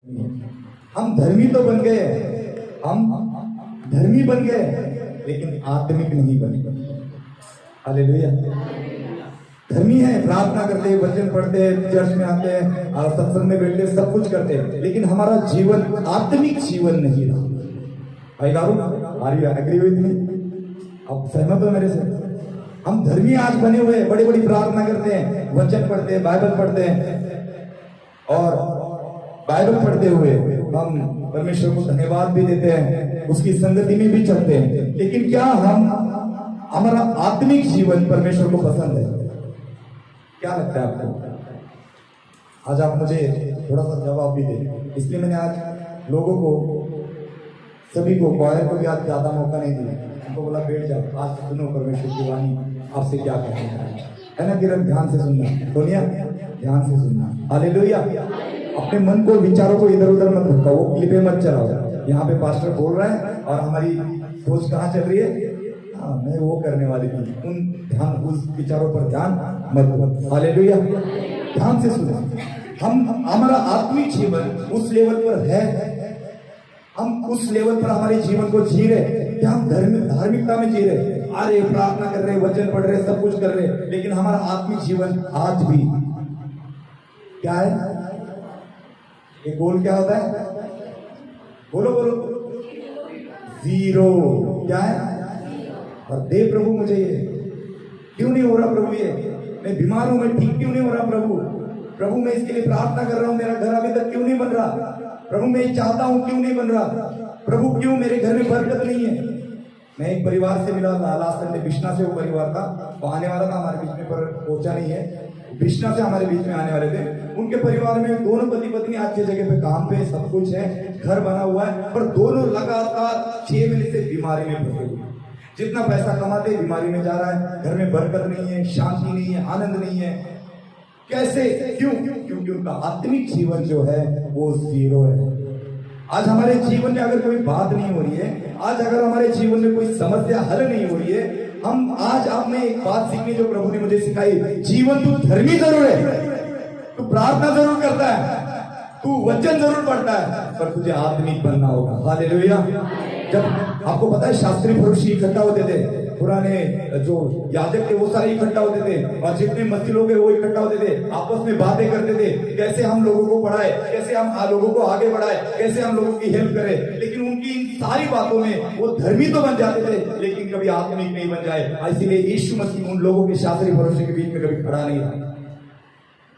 हम धर्मी तो बन गए, हम धर्मी बन गए, लेकिन आत्मिक नहीं बने। हालेलुया। धर्मी है, प्रार्थना करते, वचन पढ़ते, चर्च में आते हैं और सत्संग में बैठते, सब कुछ करते हैं, लेकिन हमारा जीवन आत्मिक जीवन नहीं रहा। भाई garu, are you agree with me? आप सहमत हो मेरे से? हम धर्मी आज बने हुए, बड़ी बड़ी प्रार्थना करते हैं, वचन पढ़ते हैं, बाइबल पढ़ते हैं, और बाइबल पढ़ते हुए हम परमेश्वर को धन्यवाद भी देते हैं, उसकी संगति में भी चलते हैं, लेकिन क्या हमारा आत्मिक जीवन परमेश्वर को पसंद है? क्या लगता है आपको? आज आप मुझे थोड़ा सा जवाब भी दें। इसलिए मैंने आज लोगों को, सभी को, क्वायर को भी आज ज्यादा मौका नहीं दिया। उनको बोला बैठ जाओ, आज सुनो परमेश्वर की वाणी आपसे क्या कहते हैं, है ना किरण? ध्यान से सुनना, सोनिया ध्यान से सुनना। हालेलुया। अपने मन को, विचारों को इधर उधर मत भटकाओ, वो क्लिपे मत चलाओ। यहाँ पे पास्टर बोल रहा है और हमारी सोच कहाँ चल रही है? हाँ, मैं वो करने वाली थी, उस विचारों पर ध्यान मत दो। हालेलुया। ध्यान से सुनो। हमारा आत्मिक जीवन उस लेवल पर है, हम उस लेवल पर हमारे जीवन को जी रहे, क्या हम धार्मिकता में जी रहे? अरे प्रार्थना कर रहे, वचन पढ़ रहे, सब कुछ कर रहे, लेकिन हमारा आत्मिक जीवन आज भी क्या है? ये गोल क्या होता है? बोलो बोलो। जीरो। क्या है? और दे प्रभु मुझे ये। क्यों नहीं हो रहा प्रभु ये? मैं बीमार हूं, मैं ठीक क्यों नहीं हो रहा प्रभु? प्रभु मैं इसके लिए प्रार्थना कर रहा हूं, मेरा घर अभी तक क्यों नहीं बन रहा? प्रभु मैं चाहता हूं, क्यों नहीं बन रहा? प्रभु क्यों मेरे घर में बरकत नहीं है? मैं एक परिवार से मिला, लास्ट संडे बिश्ना से वो परिवार था, वो आने वाला था हमारे बीच में, पर पहुंचा नहीं है। बिश्ना से हमारे बीच में आने वाले थे। उनके परिवार में दोनों पति पत्नी अच्छी जगह पे काम पे, सब कुछ है, घर बना हुआ है, पर दोनों लगातार 6 महीने से बीमारी में फंसे हुए। जितना पैसा कमाते बीमारी में जा रहा है, घर में बरकत नहीं है, शांति नहीं है, आनंद नहीं है। कैसे? क्यों? क्योंकि उनका आत्मिक जीवन जो है वो जीरो है। आज हमारे जीवन में अगर कोई बात नहीं हो रही है, आज अगर हमारे जीवन में कोई समस्या हल नहीं हो रही है, हम आज आप में एक बात सीखनी जो प्रभु ने मुझे सिखाई, जीवन तू धर्मी जरूर है, तू प्रार्थना जरूर करता है, तू वचन जरूर पढ़ता है, पर तुझे आत्मिक बनना होगा। हालेलुया। जब आपको पता है शास्त्री फरीसी इकट्ठा होते थे, पुराने जो याजक थे वो सारे इकट्ठा होते थे, और जितने मसीह लोग हैं वो इकट्ठा होते थे, आपस में बातें करते थे, कैसे हम लोगों को पढ़ाए, कैसे हम लोगों को आगे बढ़ाए, कैसे हम लोगों की हेल्प करें। लेकिन उनकी इन सारी बातों में वो धर्मी तो बन जाते थे, लेकिन कभी आत्मिक नहीं बन जाए। इसीलिए यीशु मसीह उन लोगों के शास्त्री फरीसी के बीच में कभी खड़ा नहीं रहा।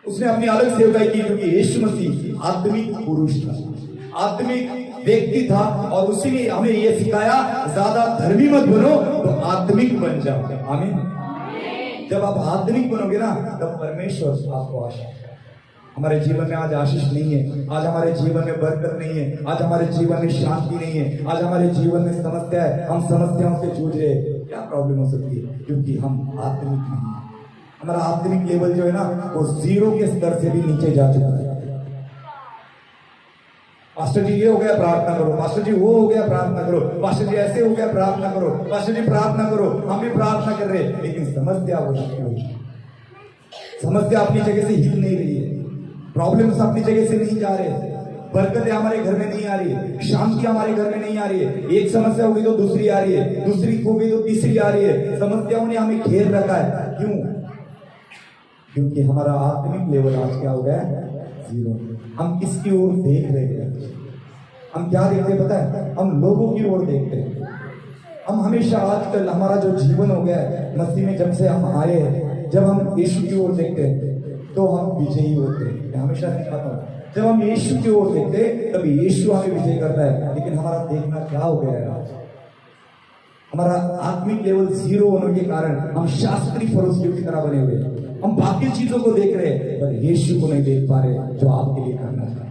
उसने अपनी अलग सेवकाई की, क्योंकि यीशु मसीह आत्मिक पुरुष था, आत्मिक व्यक्ति था, और उसी ने हमें यह सिखाया, ज्यादा धर्मी मत बनो, तो आत्मिक बन जाओ। आमीन। जब आप आत्मिक बनोगे ना, तब परमेश्वर आपको आशीष। हमारे जीवन में आज आशीष नहीं है, आज हमारे जीवन में बरकत नहीं है, आज हमारे जीवन में शांति नहीं है, आज हमारे जीवन में समस्या है, हम समस्याओं से जूझ रहे हैं। क्या प्रॉब्लम हो सकती है? क्योंकि हम आत्मिक नहीं है। हमारा आत्मिक लेवल जो है ना, वो जीरो के स्तर से भी नीचे जा चुका है। पास्टर जी ये हो गया, प्रार्थना करो, पास्टर जी वो हो गया, प्रार्थना करो, पास्टर जी ऐसे हो गया, प्रार्थना करो, पास्टर जी प्रार्थना करो, हम भी प्रार्थना कर रहे हैं, लेकिन समस्या वो नहीं हुई। समस्या अपनी जगह से हिल नहीं रही है, प्रॉब्लम्स अपनी जगह से नहीं जा रहे, बरकतें हमारे घर में नहीं आ रही है, शांति हमारे घर में नहीं आ रही है। एक समस्या होगी तो दूसरी आ रही है, दूसरी होगी तो तीसरी आ रही है। समस्याओं ने हमें घेर रखा है। क्यों? क्योंकि हमारा आत्मिक लेवल आज क्या हो गया? जीरो। हम किसकी ओर देख रहे हैं? हम क्या देखते हैं पता है? हम लोगों की ओर देखते हैं। हम हमेशा, आजकल हमारा जो जीवन हो गया है मसीह में, जब से हम आए हैं, जब हम यीशु की ओर देखते हैं तो हम विजयी होते हैं। मैं हमेशा सिखाता हूँ, जब हम यीशु की ओर देखते हैं तब यीशु हमें विजय करता है। लेकिन हमारा देखना क्या हो गया है आज? हमारा आत्मिक लेवल जीरो होने के कारण हम शास्त्री फरीसियों की तरह बने हुए हैं। हम बाकी चीजों को देख रहे हैं, पर यीशु को नहीं देख पा रहे जो आपके लिए करना है।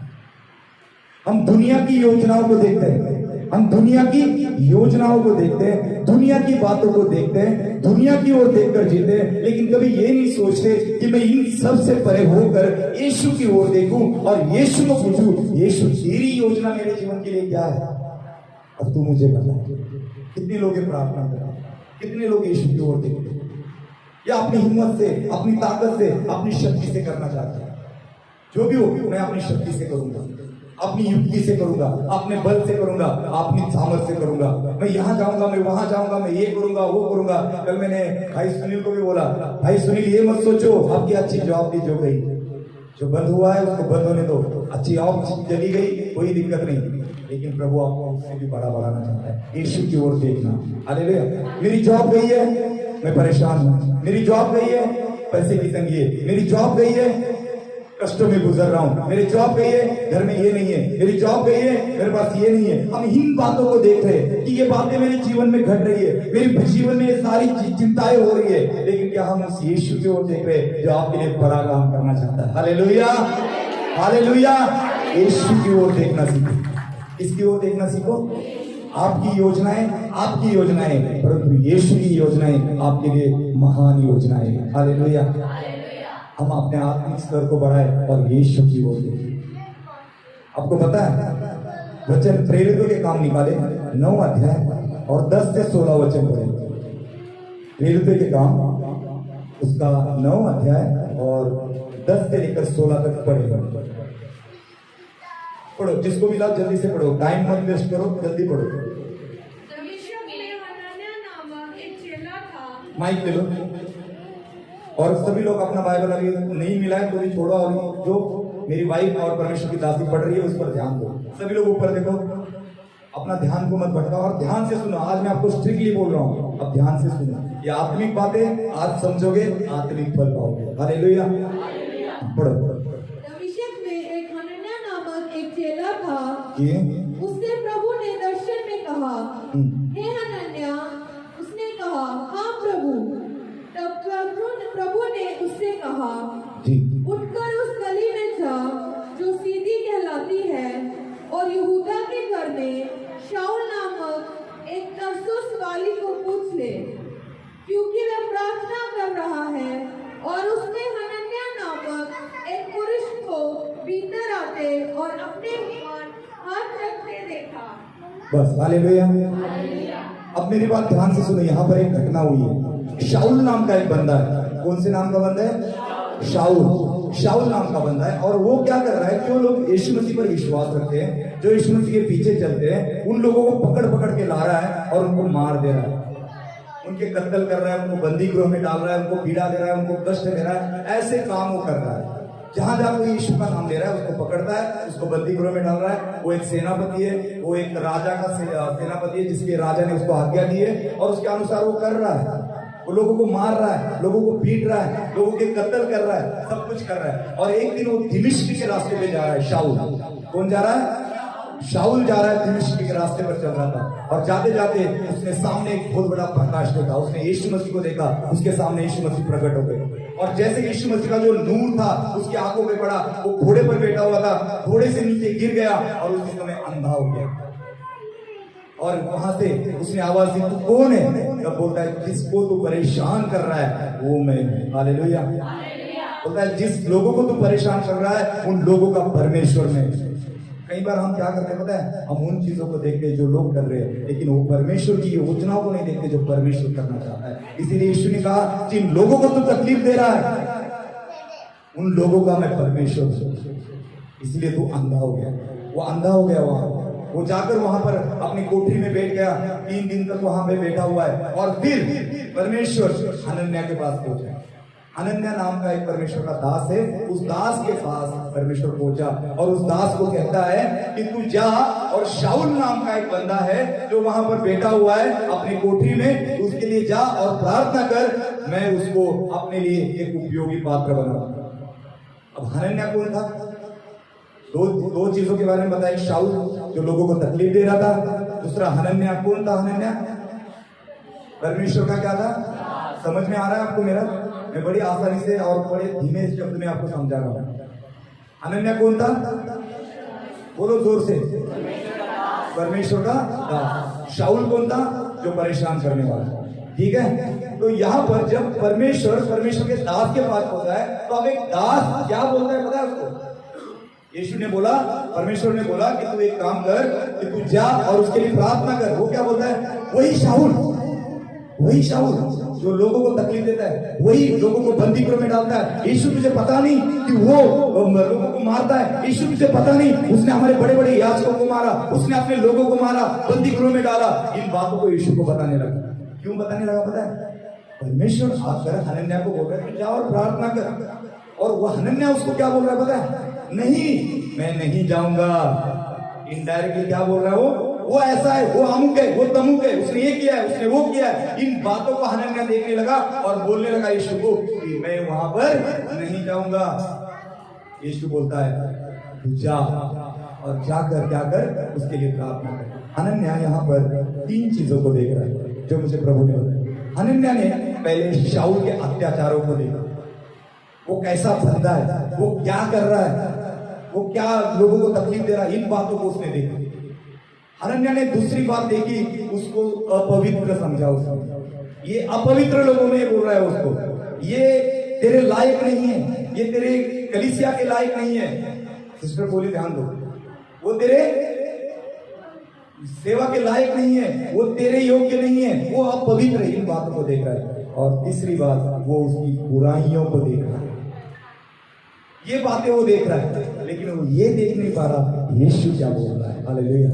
हम दुनिया की योजनाओं को देखते हैं, हम दुनिया की योजनाओं को देखते हैं, दुनिया की बातों को देखते हैं, दुनिया की ओर देखकर जीते हैं, लेकिन कभी ये नहीं सोचते कि मैं इन सब से परे होकर यीशु की ओर देखूं और यीशु को पूछूं, यीशु तेरी योजना मेरे जीवन के लिए क्या है? अब तू मुझे बता। कितने लोग ये प्रार्थना करते, कितने लोग यीशु की ओर देखते, या अपनी हिम्मत से, अपनी ताकत से, अपनी शक्ति से करना चाहते हैं? जो भी हो, मैं अपनी शक्ति से करूंगा, अपनी युक्ति से करूंगा, अपने बल से करूंगा, अपनी सामर्थ से करूंगा, मैं यहाँ जाऊंगा, मैं वहां जाऊंगा, मैं ये करूंगा, वो करूंगा। कल मैंने भाई सुनील को भी बोला, भाई सुनील ये मत सोचो आपकी अच्छी जॉब भी जो गई, जो बंद हुआ है उसको बंद होने दो, अच्छी जॉब चली गई कोई दिक्कत नहीं, लेकिन प्रभु आपको उससे भी बड़ा बढ़ाना चाहता है। यीशु की ओर देखना। हालेलुया। मेरी जॉब गई है, मैं परेशान हूँ, मेरी जॉब गई है, पैसे की तंगी है, मेरी जॉब गई है, कष्टों में गुजर रहा हूं, मेरी जॉब गई है, घर में ये नहीं है, मेरी जॉब गई है, मेरे पास ये नहीं है। हम इन बातों को देख रहे हैं कि ये बातें मेरे जीवन में घट रही है, मेरे जीवन में ये सारी चिंताएं हो रही है, लेकिन क्या हम उस यीशु की ओर देख रहे हैं जो आपके लिए बड़ा काम करना चाहता है। Hallelujah, hallelujah. यीशु की ओर देखना सीखो। इसकी ओर देखना सीखो। आपकी योजनाएं, परंतु यीशु की योजनाएं आपके लिए महान योजनाएं। हालेलुया। हम अपने आत्मिक स्तर को बढ़ाए और यीशु की ओर देखें। आपको पता है वचन प्रेरितों के काम निकाले 9 अध्याय और 10 से 16 वचन पढ़े। प्रेरितों के काम उसका 9 अध्याय और 10 से लेकर 16 तक पढ़े। पढ़ो, जिसको मिला जल्दी से पढ़ो, टाइम मत वेस्ट करो, जल्दी पढ़ो। माइक ले लो और सभी लोग अपना बाइबल अभी नहीं मिला है तो भी छोड़ो, और जो मेरी वाइफ और परमेश्वर की दासी पढ़ रही है उस पर ध्यान दो। सभी लोग ऊपर देखो, अपना ध्यान को मत भटकाओ और ध्यान से सुनो। आज मैं आपको स्ट्रिक्टली बोल रहा हूँ, अब ध्यान से सुनो। ये आत्मिक बातें आज समझोगे, आत्मिक फल पाओगे। हालेलुया। पढ़ो। दमिश्क में एक हनन्याह नामक एक चेला था। उससे प्रभु ने दर्शन में कहा, हे हनन्याह। उसने कहा, हाँ प्रभु। तब प्रभु ने उससे कहा, उठकर उस गली में जा जो सीधी कहलाती है और यहूदा के घर में शाऊल नामक एक तरसुस वाली को पूछ ले, क्योंकि वह प्रार्थना कर रहा है। और उसने हनन्याह नामक एक पुरुष को भीतर आते और अपने ऊपर हाथ रखते देखा। बस। हालेलुया। अब मेरी बात ध्यान से सुनो। यहाँ पर एक घटना हुई है। शाऊल नाम का एक बंदा है। कौन से नाम का बंदा है? शाऊल नाम का बंदा है। और वो क्या कर रहा है, जो लोग यीशु मसीह पर विश्वास रखते हैं, जो यीशु मसीह के पीछे चलते हैं, उन लोगों को पकड़ पकड़ के ला रहा है और उनको मार दे रहा है, उनके कत्ल कर रहा है, उनको बंदी गृह में डाल रहा है, उनको पीड़ा दे रहा है, उनको कष्ट दे रहा है। ऐसे काम वो कर रहा है। जहां जहां कोई यीशु का नाम ले रहा है उसको पकड़ता है, उसको बंदी गृह में डाल रहा है। वो एक सेनापति है, वो एक राजा का सेनापति है, जिसके राजा ने उसको आज्ञा दी है और उसके अनुसार वो कर रहा है। वो लोगों को मार रहा है, लोगों को पीट रहा है, लोगों के कत्ल कर रहा है, सब कुछ कर रहा है। और एक दिन वो दमिश्क के रास्ते पे जा रहा है। शाऊल कौन जा रहा है? शाऊल जा रहा है, दमिश्क के रास्ते पर चल रहा था। और जाते जाते उसने सामने एक बहुत बड़ा प्रकाश देखा। उसने यीशु मसीह को देखा, उसके सामने यीशु मसीह प्रकट हो गए। और जैसे यीशु मसीह का जो नूर था उसकी आंखों पे पड़ा, वो घोड़े पर बैठा हुआ था, घोड़े से नीचे गिर गया और उसी समय अंधा हो गया। और वहां से उसने आवाज दी, तू कौन है? तब बोलता है, जिसको तू परेशान कर रहा है वो मैं हूं। हालेलुया। बोलता है, जिस लोगों को तू परेशान कर रहा है उन लोगों का परमेश्वर में। कई बार हम क्या करते हैं पता है, हम उन चीजों को देखते हैं जो लोग कर रहे हैं, लेकिन वो परमेश्वर की योजनाओं को नहीं देखते जो परमेश्वर करना चाहता है। इसीलिए यीशु ने कहा, जिन लोगों को तू तकलीफ दे रहा है उन लोगों का मैं परमेश्वर हूं, इसलिए तू अंधा हो गया। वो अंधा हो गया। वो जाकर वहां पर अपनी कोठरी में बैठ गया, 3 दिन तक वहां पे बैठा हुआ है। और फिर परमेश्वर हनन्याह के पास पहुंचा। हनन्याह नाम का एक परमेश्वर का दास है, उस दास के पास परमेश्वर पहुंचा और उस दास को कहता है कि तू जा, और शाऊल नाम का एक बंदा है जो वहां पर बैठा हुआ है अपनी कोठरी में, उसके लिए जा और प्रार्थना कर, मैं उसको अपने लिए एक उपयोगी पात्र बनाऊंगा। अब हनन्याह कौन था? दो चीजों के बारे में बताया। शाऊल जो लोगों को तकलीफ दे रहा था, दूसरा हनन्याह कौन था? हनन्याह परमेश्वर का क्या था? समझ में आ रहा है आपको मेरा? मैं बड़ी आसानी से और बड़े धीमे शब्द में आपको समझा रहा हूं। हनन्याह कौन था? बोलो जोर से। परमेश्वर का दास। शाऊल कौन था? जो परेशान करने वाला। ठीक है, तो यहाँ पर जब परमेश्वर के दास के पास होता है, तो अब एक दास क्या बोलता है पता है उसको? यीशु ने बोला, परमेश्वर ने बोला कि तू एक काम कर, कि तू जा और उसके लिए प्रार्थना कर। वो क्या बोलता है? वही शाऊल वही शाऊल जो लोगों को तकलीफ देता है, वही लोगों को बंदी गृह में डालता है। यीशु तुझे पता नहीं कि वो लोगों को मारता है? यीशु तुझे पता नहीं उसने हमारे बड़े बड़े याजकों को मारा, उसने अपने लोगों को मारा, बंदी गृह में डाला? इन बातों को यीशु को बताने लगा। क्यों बताने लगा पता है? परमेश्वर आकर हनन्याह को बोल रहा है जाओ और प्रार्थना कर, और वो हनन्याह उसको क्या बोल रहा है पता है? नहीं, मैं नहीं जाऊंगा। इनडायरेक्टली क्या बोल रहा है? वो ऐसा है, वो अमुक है, वो तमुक है, उसने ये किया है, उसने वो किया है। इन बातों को हनन्याह देखने लगा और बोलने लगा यीशु को कि मैं वहां पर नहीं जाऊंगा। यीशु बोलता है तू जा, और जाकर क्या कर? उसके लिए प्रार्थना कर। हनन्याह यहाँ पर 3 चीजों को देख रहा है जो मुझे प्रभु ने बताया। हनन्याह ने पहले शाऊल के अत्याचारों को देखा, वो कैसा बंदा है, वो क्या कर रहा है, वो क्या लोगों को तकलीफ दे रहा है, इन बातों को उसने देखा। हनन्याह ने दूसरी बात देखी, उसको अपवित्र समझा। उसने ये अपवित्र लोगों ने बोल रहा है उसको, ये तेरे लायक नहीं है, ये तेरे कलीसिया के लायक नहीं है। सिस्टर बोली ध्यान दो, वो तेरे सेवा के लायक नहीं है, वो तेरे योग्य नहीं है, वो अपवित्र है। इन बातों को देख रहा है। और तीसरी बात, वो उसकी बुराइयों को देख रहा है। ये बातें वो देख रहा है, लेकिन वो ये देख नहीं पा रहा यीशु क्या बोल रहा है। हालेलुया।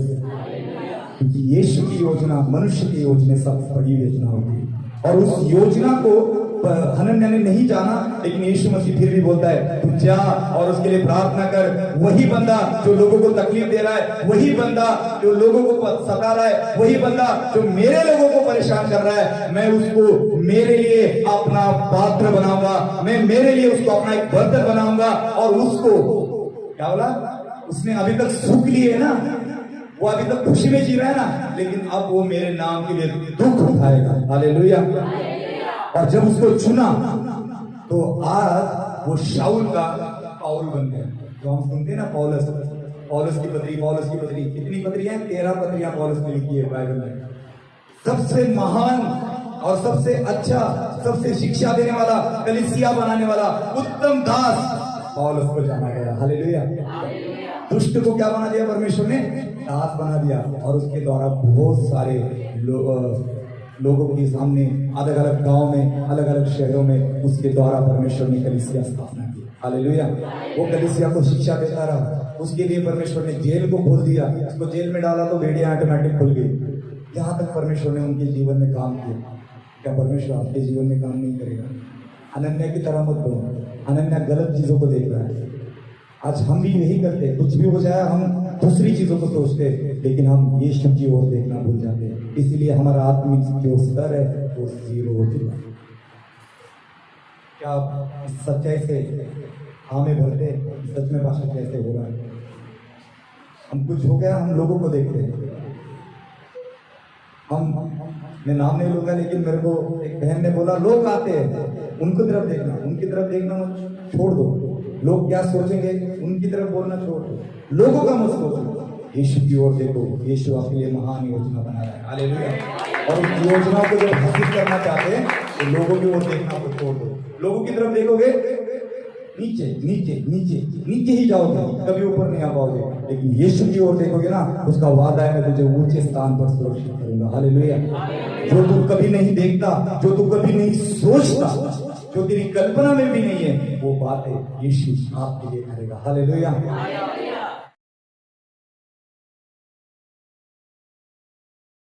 क्योंकि यीशु की योजना मनुष्य की योजना सबसे बड़ी योजना होती है, और उस योजना को हनन्याह ने नहीं जाना, लेकिन यीशु मसीह फिर भी बोलता है तू जा और उसके लिए प्रार्थना कर। वही बंदा जो लोगों को तकलीफ दे रहा है, वही बंदा जो लोगों को सता रहा है, वही बंदा जो मेरे लोगों को परेशान कर रहा है, मैं उसको मेरे लिए अपना पात्र बनाऊंगा, मैं मेरे लिए उसको अपना एक बर्तन बनाऊंगा। और उसको क्या बोला? उसने अभी तक सुख लिए है ना, वो अभी तक खुशी में जी रहा है ना, लेकिन अब वो मेरे नाम के लिए दुख उठाएगा। हालेलुया। और जब उसको चुना तो आज वो शाऊल का पाउल बन गया। जो हम सुनते हैं ना पौलुस की पत्री, पौलुस की पत्री, कितनी पत्रियां? 13 पत्रियां पौलुस ने लिखी है बाइबल में। सबसे महान और सबसे अच्छा, सबसे शिक्षा देने वाला, कलीसिया बनाने वाला उत्तम दास पौलुस को जाना गया। हालेलुया। दुष्ट को क्या बना दिया परमेश्वर ने? दास बना दिया, और उसके द्वारा बहुत सारे लोगों के सामने अलग अलग गांव में, अलग अलग शहरों में उसके द्वारा परमेश्वर ने कलीसिया स्थापना की। हालेलुया। वो कलीसिया को शिक्षा देता रहा। उसके लिए परमेश्वर ने जेल को खोल दिया, उसको जेल में डाला तो बेड़ियां ऑटोमेटिक खुल गई। यहाँ तक परमेश्वर ने उनके जीवन में काम किया। क्या परमेश्वर आपके जीवन में काम नहीं करेगा? हनन्याह की तरह मत बनो। हनन्याह गलत चीजों को देख रहा है। आज हम भी यही करते हैं, कुछ भी हो जाए हम दूसरी चीजों को सोचते हैं, लेकिन हम यीशु की ओर देखना भूल जाते हैं। इसीलिए हमारा आत्मिक जो स्तर है वो 0 हो चुका है। क्या सच्चाई से हमें भरते सच में भाषा कैसे हो रहा है? हम कुछ हो गया, हम लोगों को देखते हैं। मैं नाम नहीं लूंगा, लेकिन मेरे को एक बहन ने बोला लोग आते हैं उनकी तरफ देखना, उनकी तरफ देखना मत, छोड़ दो। लोग क्या सोचेंगे उनकी तरफ बोलना छोड़ दो, लोगों का मत सोचो, यीशु की ओर देखो। यीशु आपके लिए महान योजना बना रहा है। हालेलुया। और उस योजना को जब हासिल करना चाहते हैं तो लोगों की ओर देखना को छोड़ दो। लोगों की तरफ देखोगे नीचे नीचे नीचे नीचे ही जाओगे, कभी ऊपर नहीं आ पाओगे। लेकिन यीशु की ओर देखोगे ना, उसका वादा है मैं तुझे ऊंचे स्थान पर सुरक्षित करूंगा। हालेलुया। जो तू कभी नहीं देखता, जो तू कभी नहीं सोचता, जो तेरी कल्पना में भी नहीं है, वो बात है यीशु आपके लिए करेगा। हालेलुया।